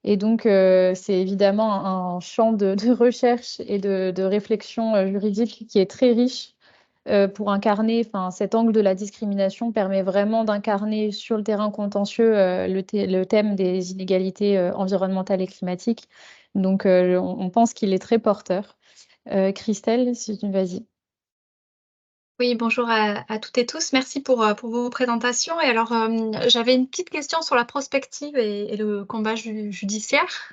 Et donc, c'est évidemment un champ de recherche et de réflexion juridique qui est très riche pour incarner, cet angle de la discrimination permet vraiment d'incarner sur le terrain contentieux le thème des inégalités environnementales et climatiques. Donc, on pense qu'il est très porteur. Christelle, si tu vas-y. Oui, bonjour à toutes et tous. Merci pour vos présentations. Et alors, j'avais une petite question sur la prospective et le combat judiciaire.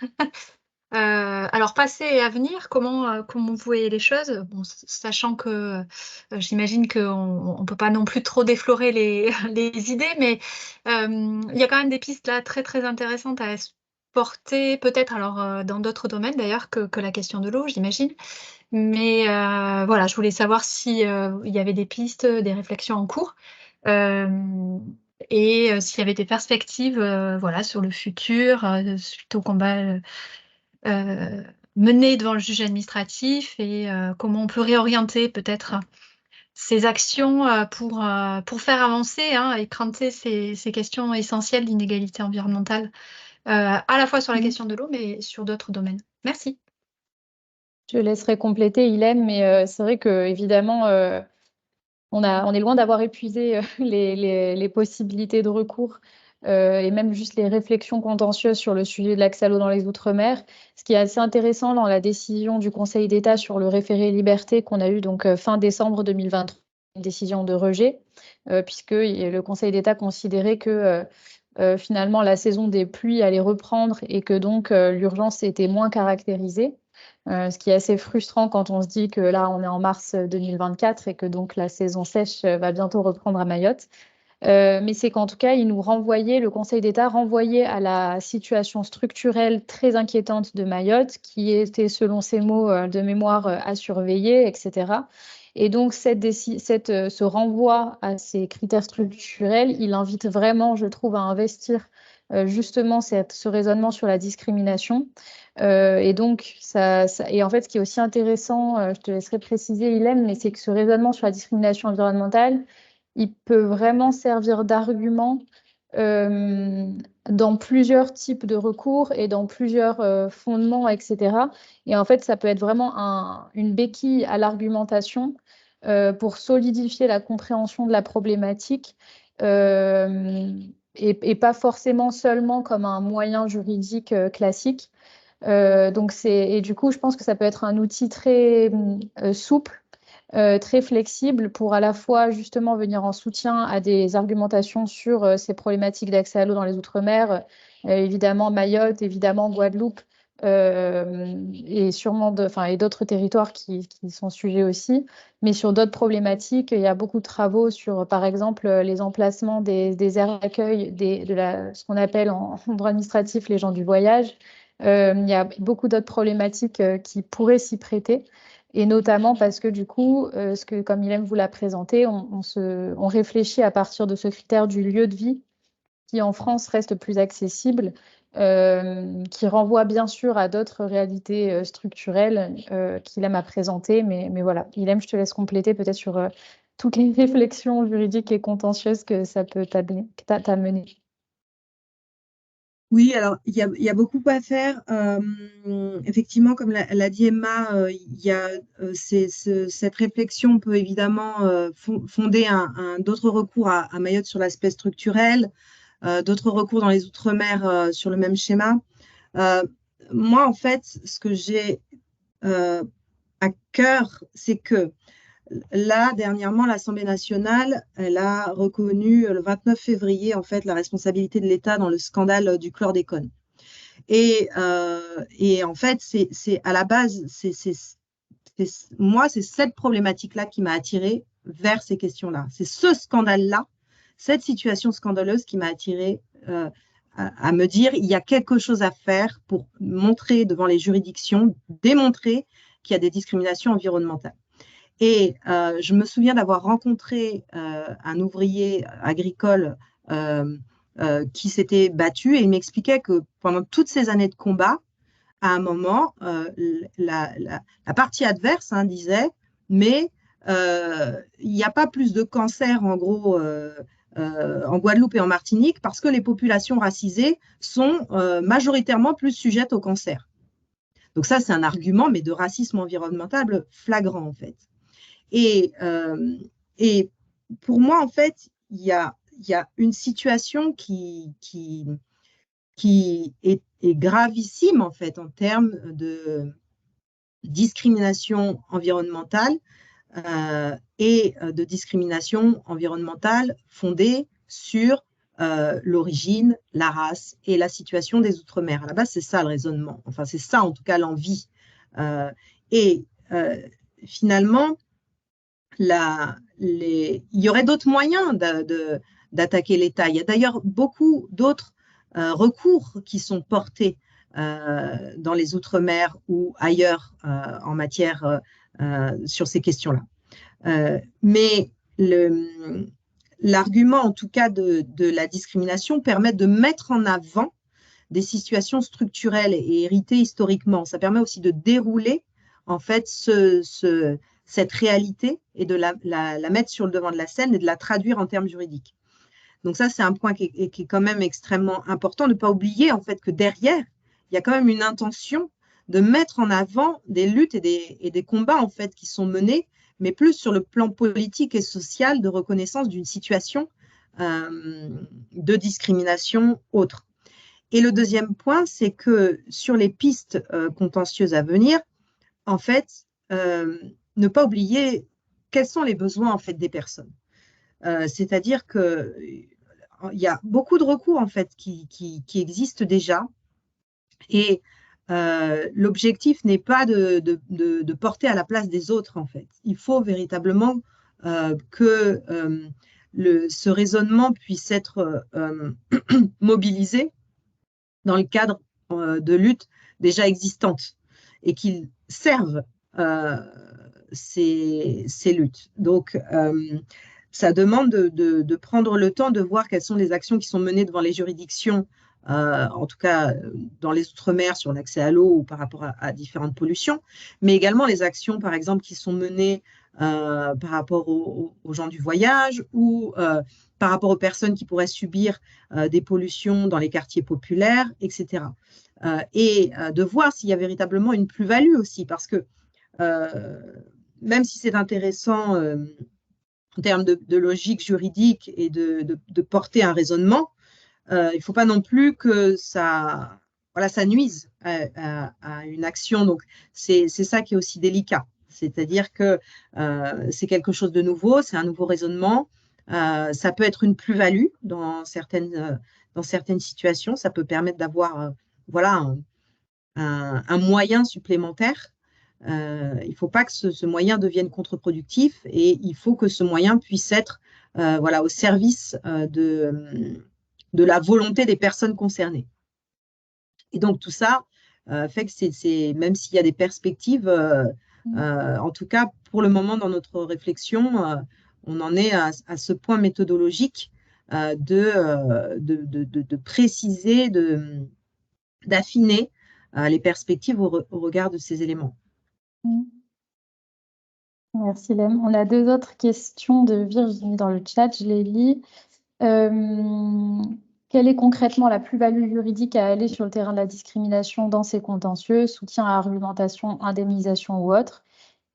Alors, passé et avenir, comment vous voyez les choses? Bon, sachant que j'imagine qu'on ne peut pas non plus trop déflorer les idées, mais il y a quand même des pistes là très très intéressantes à porter, peut-être alors dans d'autres domaines d'ailleurs que la question de l'eau, j'imagine. Mais voilà, je voulais savoir si il y avait des pistes, des réflexions en cours, et s'il y avait des perspectives, voilà, sur le futur, suite au combat mené devant le juge administratif et comment on peut réorienter peut-être ces actions pour faire avancer et cranter ces questions essentielles d'inégalité environnementale, à la fois sur la question de l'eau, mais sur d'autres domaines. Merci. Je laisserai compléter Hélène, mais c'est vrai que évidemment, on est loin d'avoir épuisé les possibilités de recours et même juste les réflexions contentieuses sur le sujet de l'accès à l'eau dans les Outre-mer. Ce qui est assez intéressant dans la décision du Conseil d'État sur le référé liberté qu'on a eu donc fin décembre 2023, une décision de rejet, puisque le Conseil d'État considérait que finalement la saison des pluies allait reprendre et que donc l'urgence était moins caractérisée. Ce qui est assez frustrant quand on se dit que là, on est en mars 2024 et que donc la saison sèche va bientôt reprendre à Mayotte. Mais c'est qu'en tout cas, le Conseil d'État renvoyait à la situation structurelle très inquiétante de Mayotte, qui était, selon ses mots de mémoire, à surveiller, etc. Et donc, ce renvoi à ces critères structurels, il invite vraiment, je trouve, à investir justement ce raisonnement sur la discrimination. Et donc, et en fait, ce qui est aussi intéressant, je te laisserai préciser, Ilem, mais c'est que ce raisonnement sur la discrimination environnementale, il peut vraiment servir d'argument euh, dans plusieurs types de recours et dans plusieurs fondements, etc. Et en fait, ça peut être vraiment une béquille à l'argumentation pour solidifier la compréhension de la problématique et pas forcément seulement comme un moyen juridique classique. Et du coup, je pense que ça peut être un outil très souple, très flexible pour à la fois justement venir en soutien à des argumentations sur ces problématiques d'accès à l'eau dans les Outre-mer, évidemment Mayotte, évidemment Guadeloupe, et sûrement et d'autres territoires qui sont sujets aussi. Mais sur d'autres problématiques, il y a beaucoup de travaux sur, par exemple, les emplacements des aires d'accueil, ce qu'on appelle en droit administratif les gens du voyage. Il y a beaucoup d'autres problématiques qui pourraient s'y prêter. Et notamment parce que du coup, comme Ilem vous l'a présenté, on réfléchit à partir de ce critère du lieu de vie qui en France reste plus accessible, qui renvoie bien sûr à d'autres réalités structurelles qu'Ilem a présentées. Mais voilà, Ilem, je te laisse compléter peut-être sur toutes les réflexions juridiques et contentieuses que ça peut t'amener. Oui, alors il y a beaucoup à faire. Effectivement, comme l'a dit Emma, il y a cette réflexion peut évidemment fonder d'autres recours à Mayotte sur l'aspect structurel, d'autres recours dans les Outre-mer sur le même schéma. Moi, en fait, ce que j'ai à cœur, c'est que là, dernièrement, l'Assemblée nationale, elle a reconnu le 29 février, en fait, la responsabilité de l'État dans le scandale du chlordécone. Et en fait, c'est à la base, moi, c'est cette problématique-là qui m'a attirée vers ces questions-là. C'est ce scandale-là, cette situation scandaleuse qui m'a attirée à me dire il y a quelque chose à faire pour montrer devant les juridictions, démontrer qu'il y a des discriminations environnementales. Et je me souviens d'avoir rencontré un ouvrier agricole qui s'était battu et il m'expliquait que pendant toutes ces années de combat, à un moment, la partie adverse disait, mais il n'y a pas plus de cancer en gros en Guadeloupe et en Martinique parce que les populations racisées sont majoritairement plus sujettes au cancer. Donc ça, c'est un argument, mais de racisme environnemental flagrant en fait. Et pour moi, en fait, il y a une situation qui est gravissime, en fait, en termes de discrimination environnementale et de discrimination environnementale fondée sur l'origine, la race et la situation des Outre-mer. À la base, c'est ça le raisonnement. Enfin, c'est ça, en tout cas, l'envie. Finalement, il y aurait d'autres moyens d'attaquer l'État. Il y a d'ailleurs beaucoup d'autres recours qui sont portés dans les Outre-mer ou ailleurs en matière sur ces questions-là. Mais l'argument, en tout cas, de la discrimination permet de mettre en avant des situations structurelles et héritées historiquement. Ça permet aussi de dérouler, en fait, cette réalité et de la mettre sur le devant de la scène et de la traduire en termes juridiques. Donc ça, c'est un point qui est quand même extrêmement important. Ne pas oublier, en fait, que derrière, il y a quand même une intention de mettre en avant des luttes et des combats, en fait, qui sont menés, mais plus sur le plan politique et social de reconnaissance d'une situation de discrimination autre. Et le deuxième point, c'est que sur les pistes contentieuses à venir, en fait, ne pas oublier quels sont les besoins en fait des personnes. C'est-à-dire que il y a beaucoup de recours en fait qui existent déjà et l'objectif n'est pas de porter à la place des autres en fait. Il faut véritablement que ce raisonnement puisse être mobilisé dans le cadre de luttes déjà existantes et qu'ils servent ces luttes. Donc, ça demande de prendre le temps de voir quelles sont les actions qui sont menées devant les juridictions en tout cas dans les Outre-mer sur l'accès à l'eau ou par rapport à différentes pollutions, mais également les actions, par exemple, qui sont menées par rapport aux gens du voyage ou par rapport aux personnes qui pourraient subir des pollutions dans les quartiers populaires, etc. Et de voir s'il y a véritablement une plus-value aussi, parce que même si c'est intéressant en termes de logique juridique et de porter un raisonnement, il ne faut pas non plus que ça, voilà, ça nuise à une action. Donc, c'est ça qui est aussi délicat. C'est-à-dire que c'est quelque chose de nouveau, c'est un nouveau raisonnement. Ça peut être une plus-value dans certaines situations. Ça peut permettre d'avoir voilà, un moyen supplémentaire. Il ne faut pas que ce moyen devienne contre-productif et il faut que ce moyen puisse être voilà, au service de la volonté des personnes concernées. Et donc, tout ça fait que même s'il y a des perspectives, en tout cas, pour le moment, dans notre réflexion, on en est à ce point méthodologique de préciser, d'affiner les perspectives au regard de ces éléments. Merci, Lem. On a 2 autres questions de Virginie dans le chat, je les lis. Quelle est concrètement la plus-value juridique à aller sur le terrain de la discrimination dans ces contentieux, soutien à argumentation, indemnisation ou autre?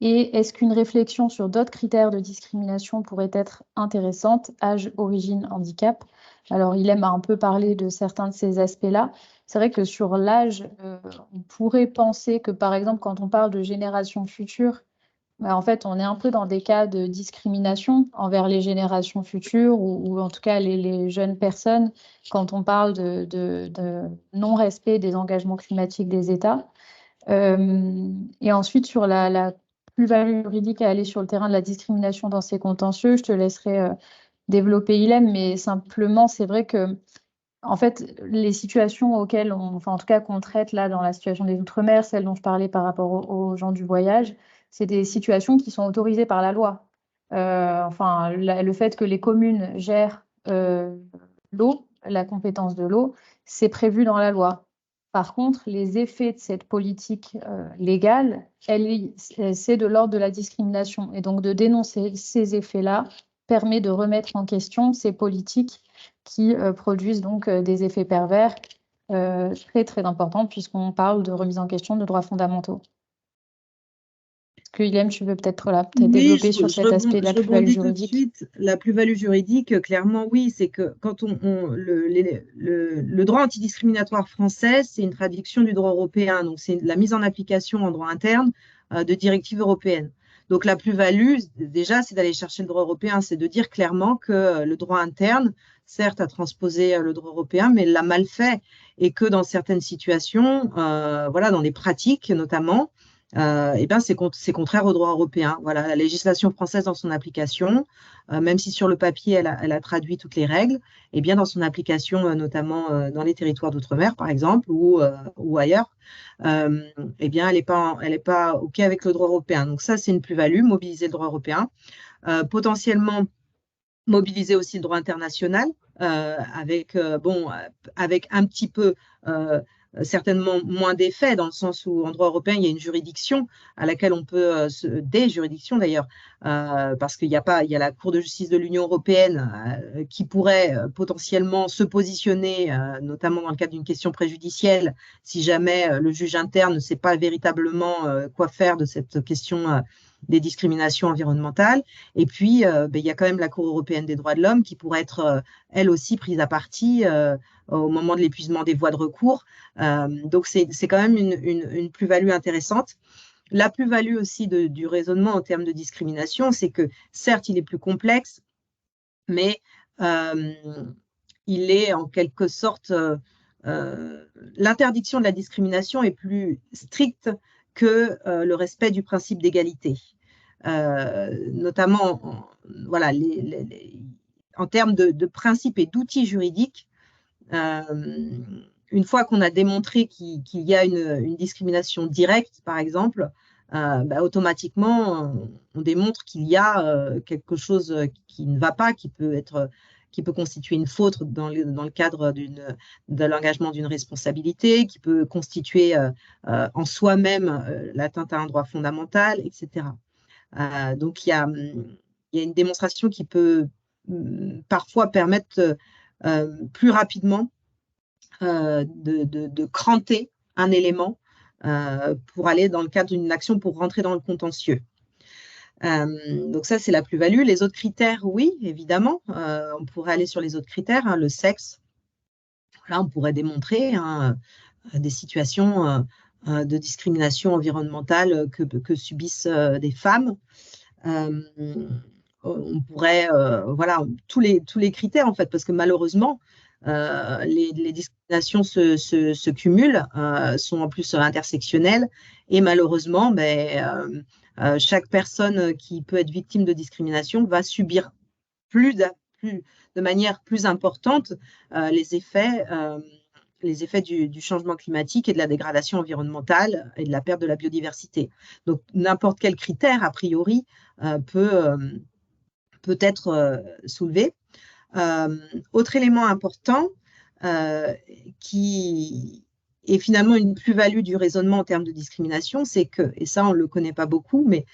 Et est-ce qu'une réflexion sur d'autres critères de discrimination pourrait être intéressante, âge, origine, handicap? Alors, il aime un peu parler de certains de ces aspects-là. C'est vrai que sur l'âge, on pourrait penser que, par exemple, quand on parle de génération future, en fait, on est un peu dans des cas de discrimination envers les générations futures ou en tout cas les jeunes personnes quand on parle de non-respect des engagements climatiques des États. Et ensuite, sur la plus-value juridique à aller sur le terrain de la discrimination dans ces contentieux, je te laisserai développer, Ilem, mais simplement, c'est vrai que en fait, les situations auxquelles enfin en tout cas qu'on traite là dans la situation des Outre-mer, celle dont je parlais par rapport aux gens du voyage, c'est des situations qui sont autorisées par la loi. Enfin, le fait que les communes gèrent l'eau, la compétence de l'eau, c'est prévu dans la loi. Par contre, les effets de cette politique légale, c'est de l'ordre de la discrimination. Et donc, de dénoncer ces effets-là permet de remettre en question ces politiques qui produisent donc des effets pervers très, très importants puisqu'on parle de remise en question de droits fondamentaux. Est-ce que, Ilem, tu veux peut-être développer sur cet aspect de la plus-value juridique? Tout de suite. La plus-value juridique, clairement, oui, c'est que quand le droit antidiscriminatoire français, c'est une traduction du droit européen. Donc, c'est la mise en application en droit interne de directives européennes. Donc, la plus-value, déjà, c'est d'aller chercher le droit européen, c'est de dire clairement que le droit interne, certes, a transposé le droit européen, mais l'a mal fait et que dans certaines situations, voilà, dans les pratiques notamment, eh ben c'est contraire au droit européen. Voilà, la législation française dans son application, même si sur le papier elle a traduit toutes les règles, eh bien dans son application, notamment dans les territoires d'outre-mer par exemple ou ailleurs, eh bien elle est pas OK avec le droit européen. Donc ça c'est une plus-value, mobiliser le droit européen, potentiellement mobiliser aussi le droit international avec un petit peu certainement moins d'effets, dans le sens où en droit européen, il y a une juridiction à laquelle on peut, des juridictions d'ailleurs, parce qu'il y a la Cour de justice de l'Union européenne qui pourrait potentiellement se positionner, notamment dans le cadre d'une question préjudicielle, si jamais le juge interne ne sait pas véritablement quoi faire de cette question des discriminations environnementales. Et puis, il y a quand même la Cour européenne des droits de l'homme qui pourrait être, elle aussi, prise à partie au moment de l'épuisement des voies de recours. Donc, c'est quand même une plus-value intéressante. La plus-value aussi du raisonnement en termes de discrimination, c'est que certes, il est plus complexe, mais il est en quelque sorte… l'interdiction de la discrimination est plus stricte que le respect du principe d'égalité. Notamment, voilà, en termes de principes et d'outils juridiques, une fois qu'on a démontré qu'il y a une discrimination directe, par exemple, automatiquement, on démontre qu'il y a quelque chose qui ne va pas, qui peut être qui peut constituer une faute dans le cadre de l'engagement d'une responsabilité, qui peut constituer en soi-même l'atteinte à un droit fondamental, etc. Donc, il y a une démonstration qui peut parfois permettre plus rapidement de cranter un élément pour aller dans le cadre d'une action pour rentrer dans le contentieux. Donc ça, c'est la plus-value. Les autres critères, oui, évidemment. On pourrait aller sur les autres critères, hein, le sexe. Là, on pourrait démontrer des situations de discrimination environnementale que subissent des femmes. On pourrait, voilà, tous les critères, en fait, parce que malheureusement, les discriminations se cumulent, sont en plus intersectionnelles, et malheureusement, chaque personne qui peut être victime de discrimination va subir de manière plus importante les effets du changement climatique et de la dégradation environnementale et de la perte de la biodiversité. Donc, n'importe quel critère, a priori, peut être soulevé. Autre élément important qui est finalement une plus-value du raisonnement en termes de discrimination, c'est que, et ça on ne le connaît pas beaucoup, mais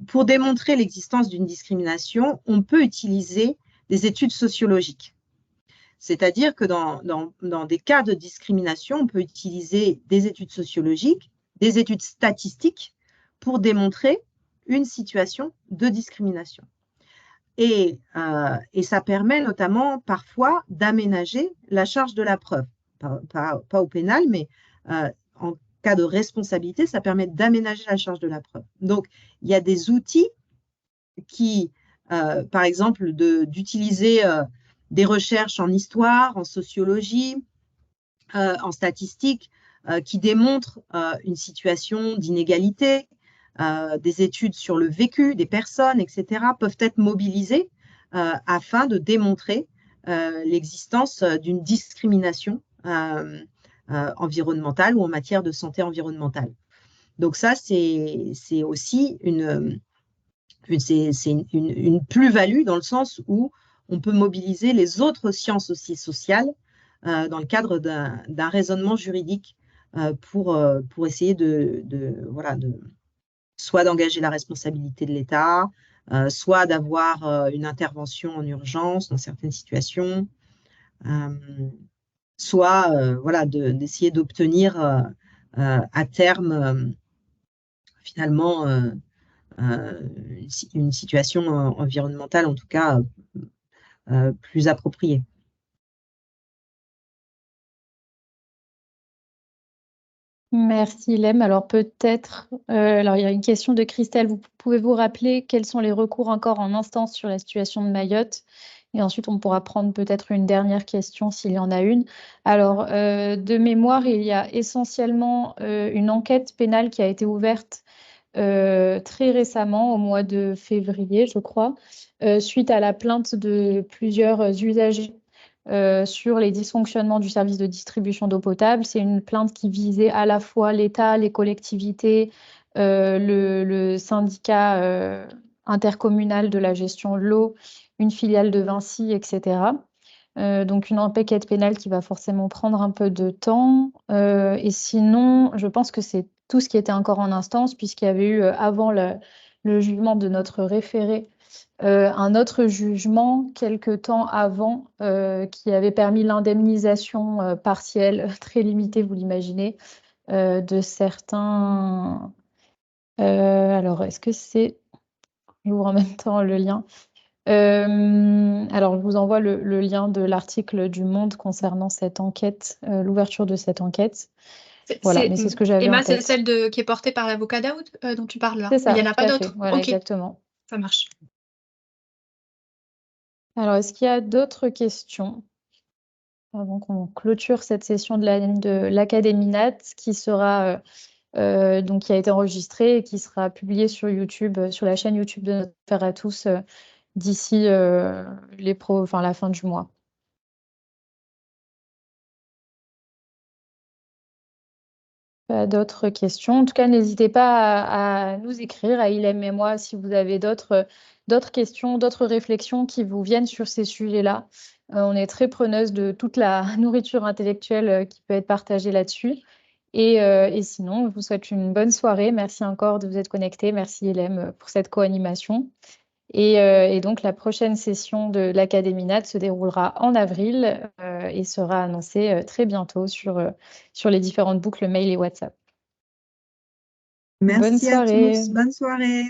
pour démontrer l'existence d'une discrimination, on peut utiliser des études sociologiques. C'est-à-dire que dans des cas de discrimination, on peut utiliser des études sociologiques, des études statistiques pour démontrer une situation de discrimination. Et ça permet notamment parfois d'aménager la charge de la preuve. Pas au pénal, mais en cas de responsabilité, ça permet d'aménager la charge de la preuve. Donc, il y a des outils qui, par exemple, d'utiliser des recherches en histoire, en sociologie, en statistique, qui démontrent une situation d'inégalité, des études sur le vécu des personnes, etc., peuvent être mobilisées afin de démontrer l'existence d'une discrimination environnementale ou en matière de santé environnementale. Donc ça, c'est aussi une plus-value dans le sens où on peut mobiliser les autres sciences aussi sociales dans le cadre d'un raisonnement juridique pour essayer soit d'engager la responsabilité de l'État, soit d'avoir une intervention en urgence dans certaines situations, soit d'essayer d'obtenir à terme finalement une situation environnementale en tout cas plus appropriée. Merci Lem. Alors peut-être, alors il y a une question de Christelle. Pouvez-vous rappeler quels sont les recours encore en instance sur la situation de Mayotte? Et ensuite, on pourra prendre peut-être une dernière question s'il y en a une. Alors, de mémoire, il y a essentiellement une enquête pénale qui a été ouverte très récemment, au mois de février, je crois, suite à la plainte de plusieurs usagers sur les dysfonctionnements du service de distribution d'eau potable. C'est une plainte qui visait à la fois l'État, les collectivités, le syndicat intercommunal de la gestion de l'eau, une filiale de Vinci, etc. Donc une enquête pénale qui va forcément prendre un peu de temps. Et sinon, je pense que c'est tout ce qui était encore en instance, puisqu'il y avait eu, avant le jugement de notre référé, un autre jugement quelque temps avant qui avait permis l'indemnisation partielle, très limitée, vous l'imaginez, de certains... alors, est-ce que c'est... J'ouvre en même temps le lien. Alors, je vous envoie le lien de l'article du Monde concernant cette enquête, l'ouverture de cette enquête. Voilà, mais c'est ce que j'avais en Emma, c'est tête. celle qui est portée par l'avocat Daoud dont tu parles là. C'est ça, Il n'y en a tout pas à fait. d'autres? Voilà, Ok, exactement. ça marche. Alors, est-ce qu'il y a d'autres questions avant qu'on clôture cette session de l'Académie Nat qui sera donc qui a été enregistrée et qui sera publiée sur YouTube, sur la chaîne YouTube de Notre Affaire à tous d'ici la fin du mois. Pas Pas d'autres questions. En tout cas, n'hésitez pas à nous écrire, à Ilham et moi, si vous avez d'autres questions, d'autres réflexions qui vous viennent sur ces sujets-là. On est très preneuse de toute la nourriture intellectuelle qui peut être partagée là-dessus. Et sinon, je vous souhaite une bonne soirée. Merci encore de vous être connectés. Merci Ilham pour cette co-animation. Et donc, la prochaine session de l'Académie NAD se déroulera en avril et sera annoncée très bientôt sur les différentes boucles mail et WhatsApp. Bonne Merci à soirée. tous. Bonne soirée.